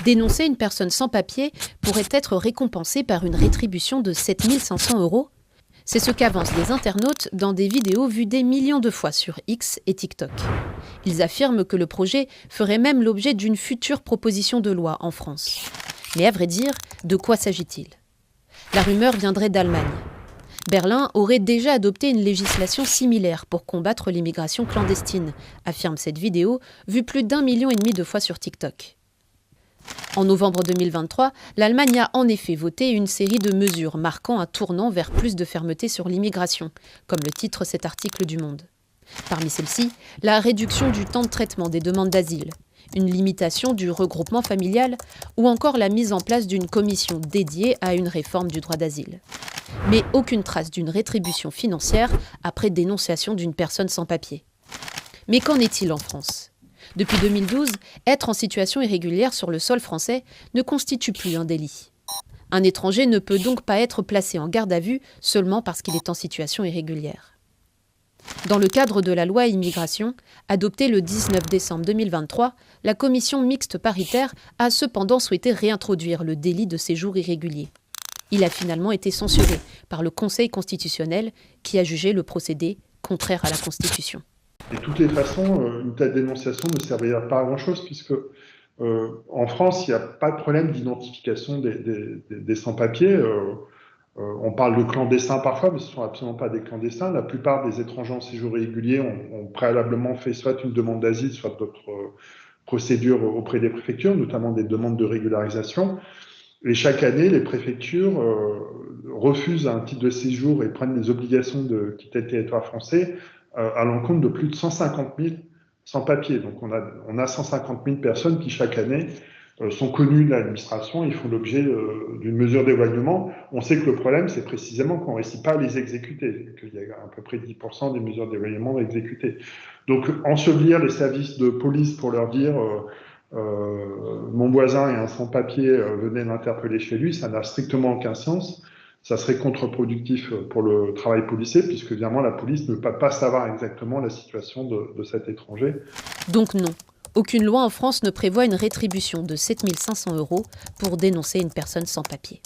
Dénoncer une personne sans papier pourrait être récompensé par une rétribution de 7 500 €. C'est ce qu'avancent les internautes dans des vidéos vues des millions de fois sur X et TikTok. Ils affirment que le projet ferait même l'objet d'une future proposition de loi en France. Mais à vrai dire, de quoi s'agit-il ? La rumeur viendrait d'Allemagne. Berlin aurait déjà adopté une législation similaire pour combattre l'immigration clandestine, affirme cette vidéo, vue plus d'1,5 million de fois sur TikTok. En novembre 2023, l'Allemagne a en effet voté une série de mesures marquant un tournant vers plus de fermeté sur l'immigration, comme le titre cet article du Monde. Parmi celles-ci, la réduction du temps de traitement des demandes d'asile, une limitation du regroupement familial ou encore la mise en place d'une commission dédiée à une réforme du droit d'asile. Mais aucune trace d'une rétribution financière après dénonciation d'une personne sans papier. Mais qu'en est-il en France ? Depuis 2012, être en situation irrégulière sur le sol français ne constitue plus un délit. Un étranger ne peut donc pas être placé en garde à vue seulement parce qu'il est en situation irrégulière. Dans le cadre de la loi immigration, adoptée le 19 décembre 2023, la commission mixte paritaire a cependant souhaité réintroduire le délit de séjour irrégulier. Il a finalement été censuré par le Conseil constitutionnel qui a jugé le procédé contraire à la Constitution. De toutes les façons, une telle dénonciation ne servira pas à grand-chose puisque en France, il n'y a pas de problème d'identification des sans-papiers. On parle de clandestins parfois, mais ce ne sont absolument pas des clandestins. La plupart des étrangers en séjour irrégulier ont préalablement fait soit une demande d'asile, soit d'autres procédures auprès des préfectures, notamment des demandes de régularisation. Et chaque année, les préfectures refusent un titre de séjour et prennent les obligations de quitter le territoire français à l'encontre de plus de 150 000 sans-papiers. Donc on a 150 000 personnes qui chaque année sont connues de l'administration et font l'objet d'une mesure d'éloignement. On sait que le problème, c'est précisément qu'on ne réussit pas à les exécuter, qu'il y a à peu près 10% des mesures d'éloignement exécutées. Donc ensevelir les services de police pour leur dire mon voisin est un sans-papier, venez l'interpeller chez lui, ça n'a strictement aucun sens. Ça serait contre-productif pour le travail policier, puisque évidemment la police ne peut pas savoir exactement la situation de cet étranger. Donc non, aucune loi en France ne prévoit une rétribution de 7 500 € pour dénoncer une personne sans papier.